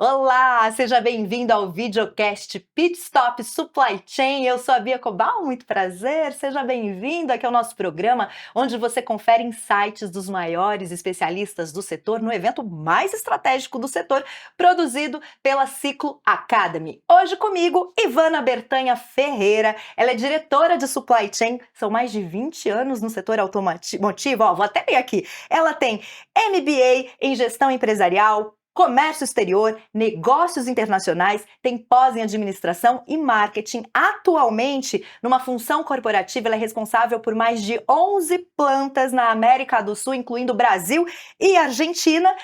Olá, seja bem-vindo ao videocast Pit Stop Supply Chain. Eu sou a Bia Cobal, muito prazer. Seja bem-vindo aqui ao nosso programa, onde você confere insights dos maiores especialistas do setor no evento mais estratégico do setor, produzido pela Ciclo Academy. Hoje comigo, Ivana Bertanha Ferreira. Ela é diretora de Supply Chain, são mais de 20 anos no setor automotivo. Vou até ler aqui. Ela tem MBA em Gestão Empresarial, Comércio Exterior, Negócios Internacionais, tem pós em Administração e Marketing. Atualmente, numa função corporativa, ela é responsável por mais de 11 plantas na América do Sul, incluindo Brasil e Argentina.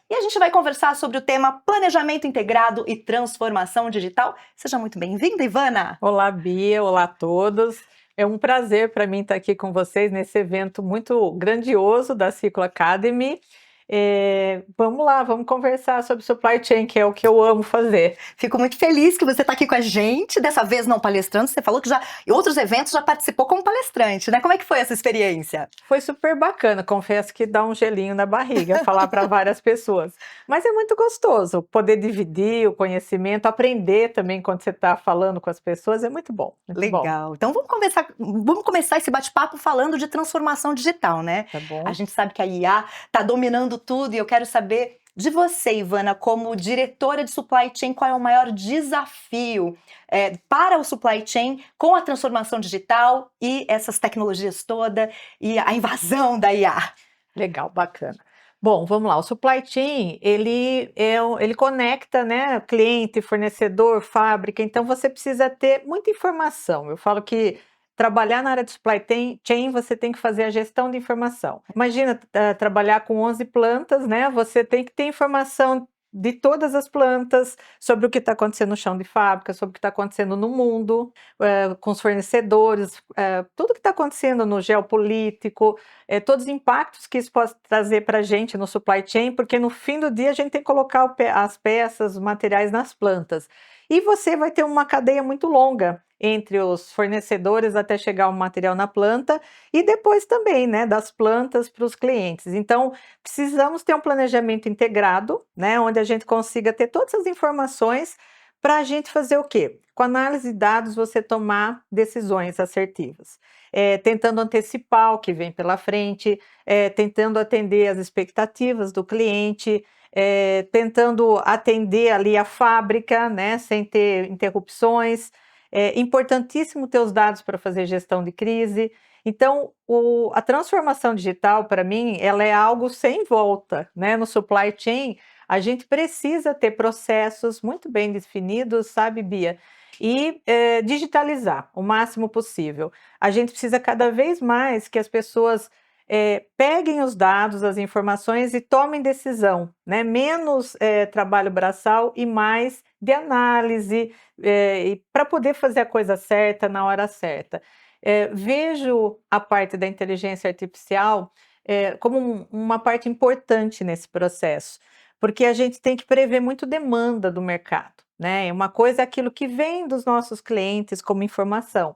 E a gente vai conversar sobre o tema Planejamento Integrado e Transformação Digital. Seja muito bem-vinda, Ivana! Olá, Bia, olá a todos. É um prazer para mim estar aqui com vocês nesse evento muito grandioso da Ciclo Academy. Vamos lá, vamos conversar sobre supply chain, que é o que eu amo fazer. Fico muito feliz que você está aqui com a gente, dessa vez não palestrando. Você falou que já em outros eventos já participou como palestrante, né? Como é que foi essa experiência? Foi super bacana, confesso que dá um gelinho na barriga falar para várias pessoas. Mas é muito gostoso poder dividir o conhecimento, aprender também quando você está falando com as pessoas, é muito bom. Legal. Bom. Então vamos começar esse bate-papo falando de transformação digital, né? Tá bom. A gente sabe que a IA está dominando tudo e eu quero saber de você, Ivana, como diretora de supply chain, qual é o maior desafio para o supply chain com a transformação digital e essas tecnologias todas e a invasão da IA? Legal, bacana. Bom, vamos lá. O supply chain, ele conecta, né, cliente, fornecedor, fábrica. Então, você precisa ter muita informação. Eu falo que trabalhar na área de supply chain, você tem que fazer a gestão de informação. Imagina trabalhar com 11 plantas, né? Você tem que ter informação de todas as plantas, sobre o que está acontecendo no chão de fábrica, sobre o que está acontecendo no mundo, com os fornecedores, tudo que está acontecendo no geopolítico, todos os impactos que isso pode trazer para a gente no supply chain, porque no fim do dia a gente tem que colocar as peças, os materiais nas plantas. E você vai ter uma cadeia muito longa entre os fornecedores até chegar o material na planta e depois também, né, das plantas para os clientes. Então, precisamos ter um planejamento integrado, né, onde a gente consiga ter todas as informações para a gente fazer o quê? Com análise de dados, você tomar decisões assertivas, tentando antecipar o que vem pela frente, tentando atender as expectativas do cliente, tentando atender ali a fábrica, né, sem ter interrupções. É importantíssimo ter os dados para fazer gestão de crise. Então, a transformação digital, para mim, ela é algo sem volta, né? No supply chain, a gente precisa ter processos muito bem definidos, sabe, Bia? E digitalizar o máximo possível. A gente precisa cada vez mais que as pessoas peguem os dados, as informações e tomem decisão, né? Menos trabalho braçal e mais de análise, para poder fazer a coisa certa na hora certa. Vejo a parte da inteligência artificial como uma parte importante nesse processo, porque a gente tem que prever muito demanda do mercado, né? Uma coisa é aquilo que vem dos nossos clientes como informação.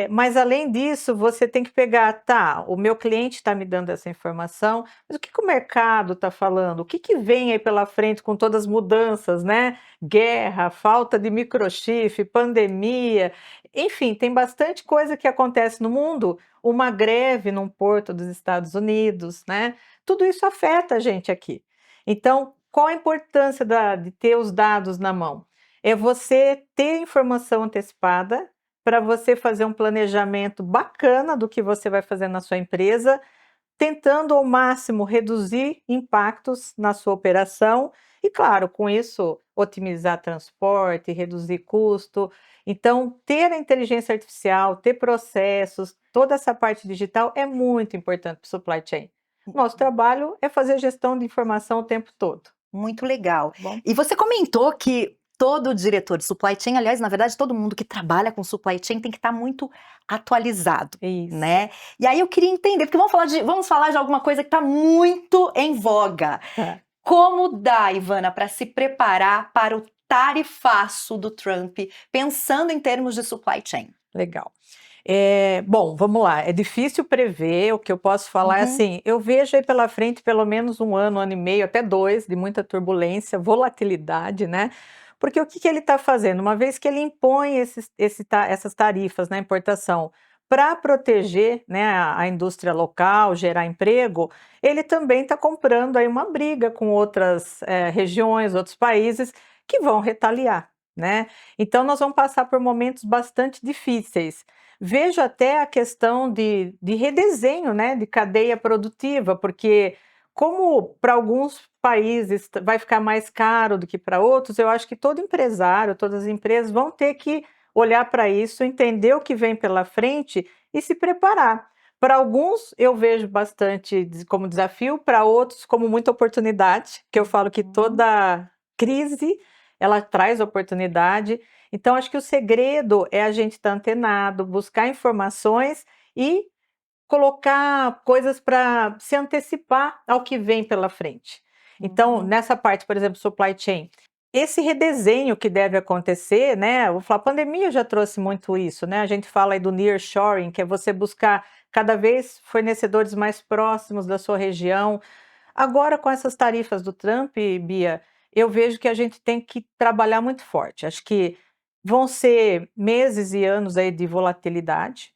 Mas além disso, você tem que pegar, tá, o meu cliente está me dando essa informação, mas o que o mercado está falando? O que vem aí pela frente com todas as mudanças, né? Guerra, falta de microchip, pandemia, enfim, tem bastante coisa que acontece no mundo, uma greve num porto dos Estados Unidos, né? Tudo isso afeta a gente aqui. Então, qual a importância de ter os dados na mão? É você ter informação antecipada, para você fazer um planejamento bacana do que você vai fazer na sua empresa, tentando ao máximo reduzir impactos na sua operação e, claro, com isso, otimizar transporte, reduzir custo. Então, ter a inteligência artificial, ter processos, toda essa parte digital é muito importante para o supply chain. Nosso trabalho é fazer gestão de informação o tempo todo. Muito legal. Bom. E você comentou que todo diretor de supply chain, aliás, na verdade, todo mundo que trabalha com supply chain tem que estar muito atualizado, Isso. né? E aí eu queria entender, porque vamos falar de alguma coisa que está muito em voga. Tá. Como dá, Ivana, para se preparar para o tarifaço do Trump, pensando em termos de supply chain? Legal. Bom, vamos lá. É difícil prever. O que eu posso falar é Uhum. assim: eu vejo aí pela frente pelo menos um ano e meio, até dois, de muita turbulência, volatilidade, né? Porque o que que ele está fazendo? Uma vez que ele impõe essas tarifas na importação para proteger, né, a indústria local, gerar emprego, ele também está comprando aí uma briga com outras regiões, outros países que vão retaliar, né? Então nós vamos passar por momentos bastante difíceis. Vejo até a questão de redesenho, né, de cadeia produtiva, porque como para alguns países vai ficar mais caro do que para outros, eu acho que todo empresário, todas as empresas vão ter que olhar para isso, entender o que vem pela frente e se preparar. Para alguns eu vejo bastante como desafio, para outros como muita oportunidade, que eu falo que Uhum. toda crise ela traz oportunidade. Então, acho que o segredo é a gente estar antenado, buscar informações e colocar coisas para se antecipar ao que vem pela frente. Então, Uhum. nessa parte, por exemplo, supply chain, esse redesenho que deve acontecer, né? Eu vou falar, a pandemia já trouxe muito isso, né? A gente fala aí do nearshoring, que é você buscar cada vez fornecedores mais próximos da sua região. Agora, com essas tarifas do Trump, Bia, eu vejo que a gente tem que trabalhar muito forte. Acho que vão ser meses e anos aí de volatilidade.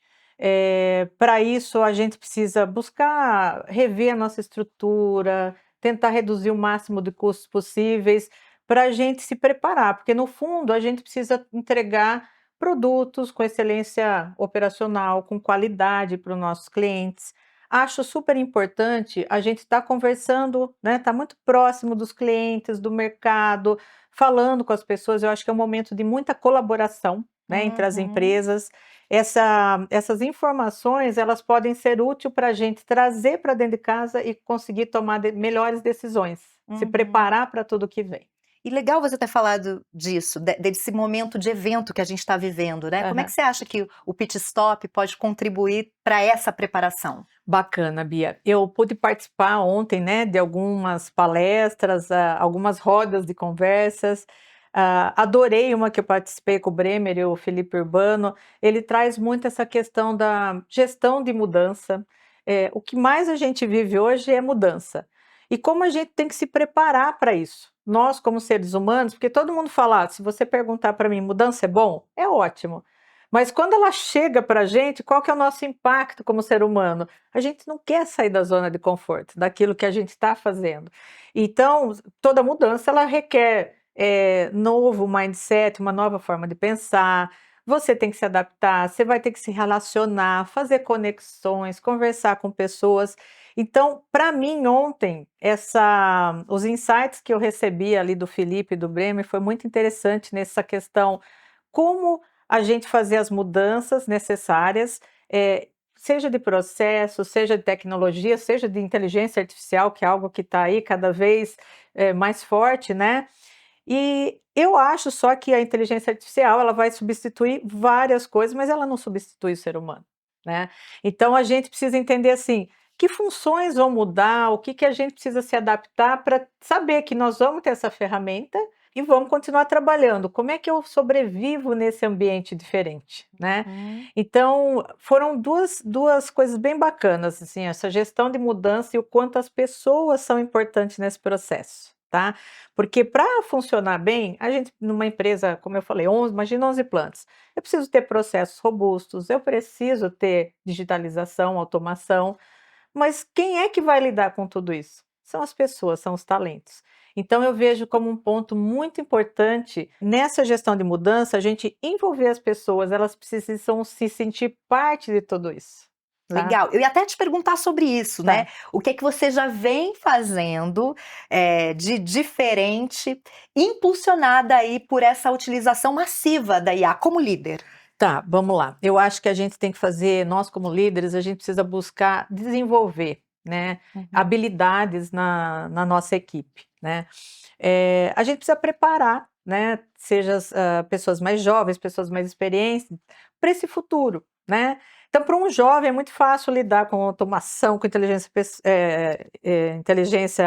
Para isso, a gente precisa buscar rever a nossa estrutura, tentar reduzir o máximo de custos possíveis, para a gente se preparar, porque no fundo a gente precisa entregar produtos com excelência operacional, com qualidade para os nossos clientes. Acho super importante a gente estar conversando, né, estar muito próximo dos clientes, do mercado, falando com as pessoas. Eu acho que é um momento de muita colaboração, né, entre as Uhum. empresas. Essas informações, elas podem ser úteis para a gente trazer para dentro de casa e conseguir tomar melhores decisões, se Uhum. preparar para tudo que vem. E legal você ter falado disso, desse momento de evento que a gente está vivendo, né? Como é que Aham. você acha que o pit stop pode contribuir para essa preparação? Bacana, Bia. Eu pude participar ontem, né, de algumas palestras, algumas rodas de conversas. Adorei uma que eu participei com o Bremer e o Felipe Urbano. Ele traz muito essa questão da gestão de mudança. O que mais a gente vive hoje é mudança. E como a gente tem que se preparar para isso. Nós, como seres humanos, porque todo mundo fala, se você perguntar para mim, mudança é bom? É ótimo. Mas quando ela chega para a gente, qual que é o nosso impacto como ser humano? A gente não quer sair da zona de conforto, daquilo que a gente está fazendo. Então, toda mudança ela requer novo mindset, uma nova forma de pensar. Você tem que se adaptar, você vai ter que se relacionar, fazer conexões, conversar com pessoas. Então, para mim, ontem, os insights que eu recebi ali do Felipe e do Bremer foi muito interessante nessa questão como a gente fazer as mudanças necessárias, seja de processo, seja de tecnologia, seja de inteligência artificial, que é algo que está aí cada vez mais forte, né? E eu acho só que a inteligência artificial ela vai substituir várias coisas, mas ela não substitui o ser humano, né? Então a gente precisa entender assim, que funções vão mudar, o que que a gente precisa se adaptar para saber que nós vamos ter essa ferramenta e vamos continuar trabalhando. Como é que eu sobrevivo nesse ambiente diferente, né? Uhum. Então foram duas coisas bem bacanas, assim, essa gestão de mudança e o quanto as pessoas são importantes nesse processo. Tá? Porque para funcionar bem, a gente numa empresa, como eu falei, 11, imagina 11 plantas. Eu preciso ter processos robustos, eu preciso ter digitalização, automação, mas quem é que vai lidar com tudo isso? São as pessoas, são os talentos. Então eu vejo como um ponto muito importante nessa gestão de mudança, a gente envolver as pessoas, elas precisam se sentir parte de tudo isso, tá? Legal. Eu ia até te perguntar sobre isso, né? Tá. O que é que você já vem fazendo de diferente, impulsionada aí por essa utilização massiva da IA como líder? Tá, vamos lá. Eu acho que a gente tem que fazer, nós como líderes, a gente precisa buscar desenvolver, né, Uhum. habilidades na nossa equipe, né. A gente precisa preparar, né, seja as pessoas mais jovens, pessoas mais experientes, para esse futuro, né. Então, para um jovem é muito fácil lidar com automação, com inteligência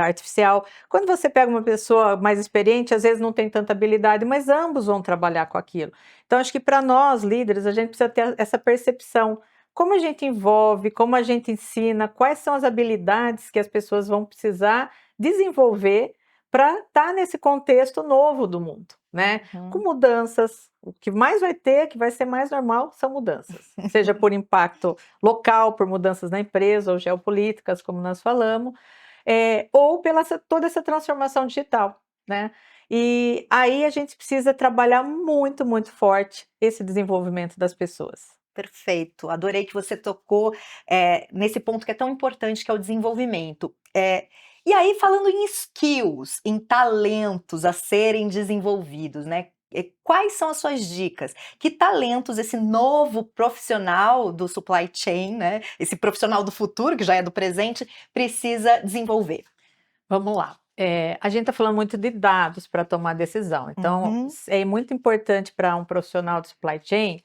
artificial. Quando você pega uma pessoa mais experiente, às vezes não tem tanta habilidade, mas ambos vão trabalhar com aquilo. Então, acho que para nós, líderes, a gente precisa ter essa percepção. Como a gente envolve, como a gente ensina, quais são as habilidades que as pessoas vão precisar desenvolver para estar nesse contexto novo do mundo, né? Com Uhum. mudanças, o que mais vai ter, que vai ser mais normal, são mudanças. Seja por impacto local, por mudanças na empresa ou geopolíticas, como nós falamos, ou pela toda essa transformação digital, né? E aí a gente precisa trabalhar muito, muito forte esse desenvolvimento das pessoas. Perfeito, adorei que você tocou, nesse ponto que é tão importante, que é o desenvolvimento. E aí falando em skills, em talentos a serem desenvolvidos, né, quais são as suas dicas? Que talentos esse novo profissional do supply chain, né, esse profissional do futuro, que já é do presente, precisa desenvolver? Vamos lá. A gente está falando muito de dados para tomar decisão. Então, Uhum, é muito importante para um profissional de supply chain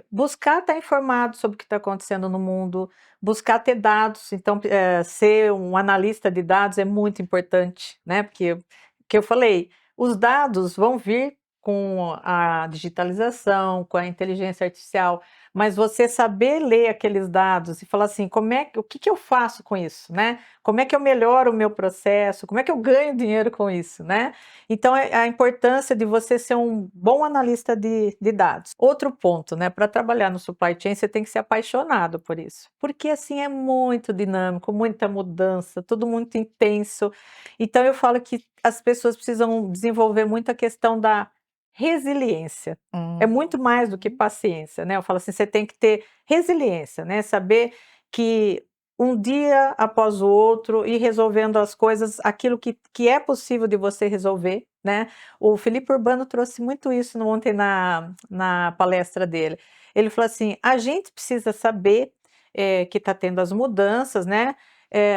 buscar estar informado sobre o que está acontecendo no mundo, buscar ter dados. Então, ser um analista de dados é muito importante, né? Porque, que eu falei, os dados vão vir com a digitalização, com a inteligência artificial, mas você saber ler aqueles dados e falar assim, o que eu faço com isso, né? Como é que eu melhoro o meu processo? Como é que eu ganho dinheiro com isso, né? Então, é a importância de você ser um bom analista de dados. Outro ponto, né? Para trabalhar no supply chain, você tem que ser apaixonado por isso. Porque, assim, é muito dinâmico, muita mudança, tudo muito intenso. Então, eu falo que as pessoas precisam desenvolver muito a questão da resiliência. É muito mais do que uhum. paciência, né? Eu falo assim, você tem que ter resiliência, né? Saber que um dia após o outro, ir resolvendo as coisas, aquilo que é possível de você resolver, né? O Felipe Urbano trouxe muito isso ontem na palestra dele. Ele falou assim: a gente precisa saber que está tendo as mudanças, né?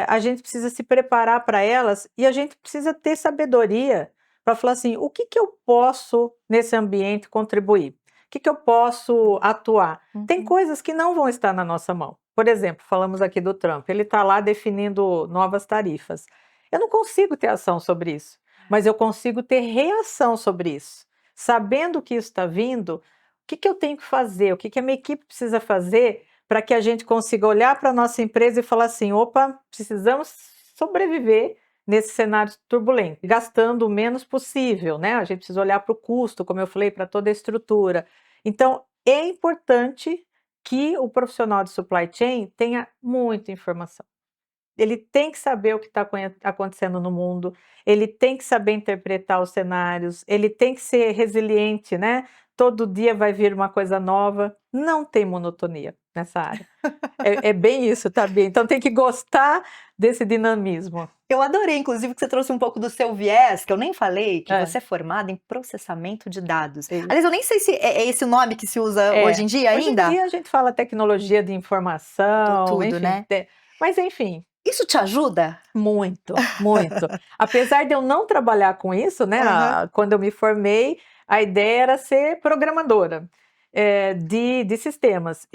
A gente precisa se preparar para elas e a gente precisa ter sabedoria para falar assim: o que eu posso nesse ambiente contribuir? O que eu posso atuar? Tem Uhum. coisas que não vão estar na nossa mão. Por exemplo, falamos aqui do Trump, ele está lá definindo novas tarifas. Eu não consigo ter ação sobre isso, mas eu consigo ter reação sobre isso. Sabendo que isso está vindo, o que eu tenho que fazer? O que a minha equipe precisa fazer para que a gente consiga olhar para a nossa empresa e falar assim: opa, precisamos sobreviver nesse cenário turbulento, gastando o menos possível, né? A gente precisa olhar para o custo, como eu falei, para toda a estrutura. Então, é importante que o profissional de supply chain tenha muita informação. Ele tem que saber o que está acontecendo no mundo, ele tem que saber interpretar os cenários, ele tem que ser resiliente, né? Todo dia vai vir uma coisa nova, não tem monotonia nessa área. É bem isso, tá bem? Então tem que gostar desse dinamismo. Eu adorei, inclusive, que você trouxe um pouco do seu viés, que eu nem falei, que É, você é formada em processamento de dados. é Aliás, isso. eu nem sei se é esse o nome que se usa hoje em dia Hoje em ainda. dia a gente fala tecnologia de informação, Tudo, enfim, né? mas enfim, Isso te ajuda? muito, muito. Apesar de eu não trabalhar com isso, né, Aham. quando eu me formei, a ideia era ser programadora, de sistemas.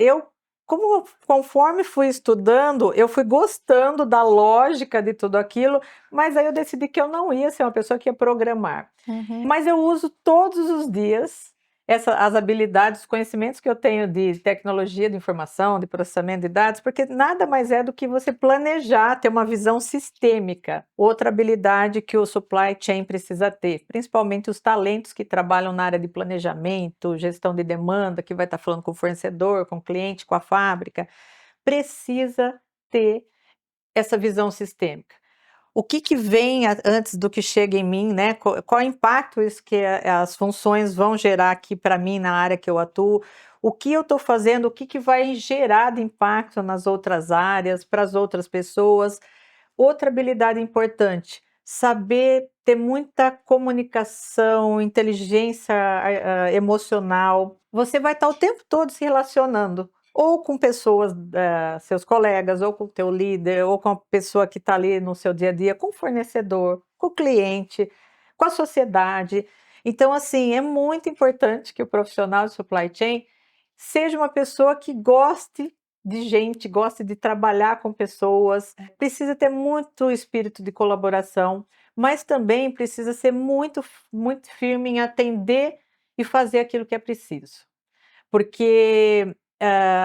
Conforme fui estudando, eu fui gostando da lógica de tudo aquilo, mas aí eu decidi que eu não ia ser uma pessoa que ia programar. Uhum. Mas eu uso todos os dias as habilidades, os conhecimentos que eu tenho de tecnologia de informação, de processamento de dados, porque nada mais é do que você planejar, ter uma visão sistêmica. Outra habilidade que o supply chain precisa ter, principalmente os talentos que trabalham na área de planejamento, gestão de demanda, que vai estar falando com o fornecedor, com o cliente, com a fábrica, precisa ter essa visão sistêmica. O que vem antes do que chega em mim, né? Qual impacto isso que as funções vão gerar aqui para mim na área que eu atuo? O que eu estou fazendo? O que vai gerar de impacto nas outras áreas, para as outras pessoas? Outra habilidade importante, saber ter muita comunicação, inteligência emocional. Você vai estar o tempo todo se relacionando, ou com pessoas, seus colegas, ou com o teu líder, ou com a pessoa que está ali no seu dia a dia, com o fornecedor, com o cliente, com a sociedade. Então, assim, é muito importante que o profissional de supply chain seja uma pessoa que goste de gente, goste de trabalhar com pessoas, precisa ter muito espírito de colaboração, mas também precisa ser muito firme em atender e fazer aquilo que é preciso. Porque,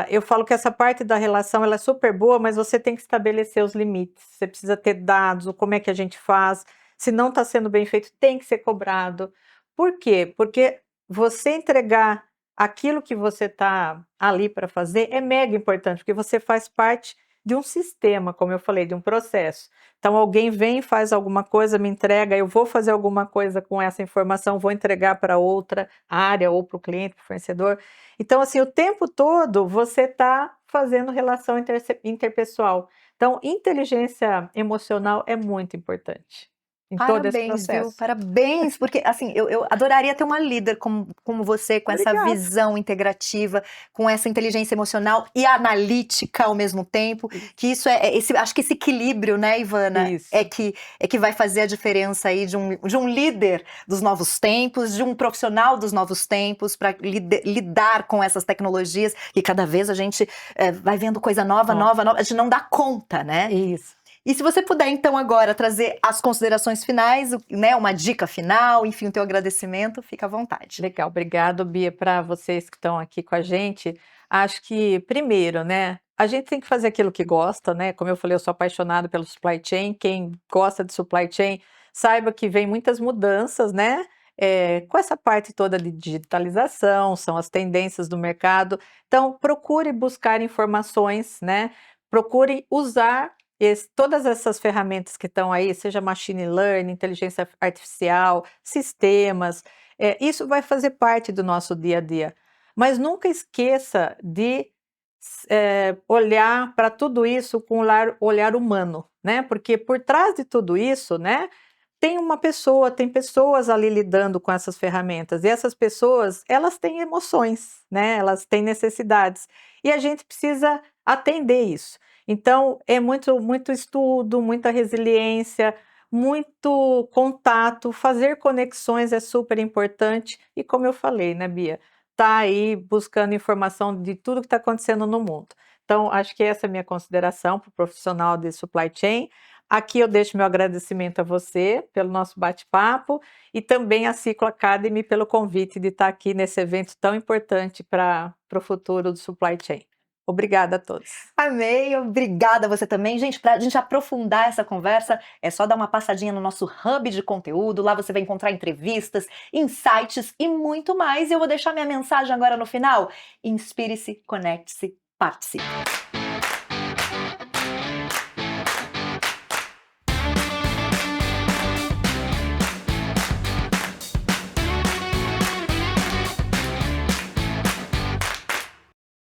eu falo que essa parte da relação ela é super boa, mas você tem que estabelecer os limites, você precisa ter dados, o como é que a gente faz, se não está sendo bem feito, tem que ser cobrado. Por quê? Porque você entregar aquilo que você está ali para fazer é mega importante, porque você faz parte de um sistema, como eu falei, de um processo. Então alguém vem, faz alguma coisa, me entrega, eu vou fazer alguma coisa com essa informação, vou entregar para outra área ou para o cliente, para o fornecedor. Então, assim, o tempo todo você está fazendo relação interpessoal. Então, inteligência emocional é muito importante em todo esse Parabéns, viu? processo. Parabéns, porque assim, eu adoraria ter uma líder como você, com essa Obrigada. visão integrativa, com essa inteligência emocional e analítica ao mesmo tempo, que isso acho que esse equilíbrio, né, Ivana, Isso. é que vai fazer a diferença aí de um líder dos novos tempos, de um profissional dos novos tempos, para lidar com essas tecnologias, que cada vez a gente vai vendo coisa nova, a gente não dá conta, né? Isso. E se você puder, então, agora trazer as considerações finais, né, uma dica final, enfim, o teu agradecimento, fica à vontade. Legal, obrigado, Bia, para vocês que estão aqui com a gente. Acho que, primeiro, né, a gente tem que fazer aquilo que gosta, né? Como eu falei, eu sou apaixonada pelo supply chain. Quem gosta de supply chain, saiba que vem muitas mudanças, né? Com essa parte toda de digitalização, são as tendências do mercado. Então, procure buscar informações, né? Procure usar todas essas ferramentas que estão aí, seja machine learning, inteligência artificial, sistemas, isso vai fazer parte do nosso dia a dia. Mas nunca esqueça de olhar para tudo isso com olhar humano, né? Porque por trás de tudo isso, né, tem uma pessoa, tem pessoas ali lidando com essas ferramentas. E essas pessoas, elas têm emoções, né? Elas têm necessidades. E a gente precisa atender isso. Então, é muito estudo, muita resiliência, muito contato, fazer conexões é super importante. E como eu falei, né, Bia? Tá aí buscando informação de tudo que está acontecendo no mundo. Então, acho que essa é a minha consideração para o profissional de supply chain. Aqui eu deixo meu agradecimento a você pelo nosso bate-papo e também à Ciclo Academy pelo convite de estar aqui nesse evento tão importante para o futuro do supply chain. Obrigada a todos. Amei, obrigada a você também. Gente, para a gente aprofundar essa conversa, é só dar uma passadinha no nosso hub de conteúdo. Lá você vai encontrar entrevistas, insights e muito mais. E eu vou deixar minha mensagem agora no final. Inspire-se, conecte-se, participe.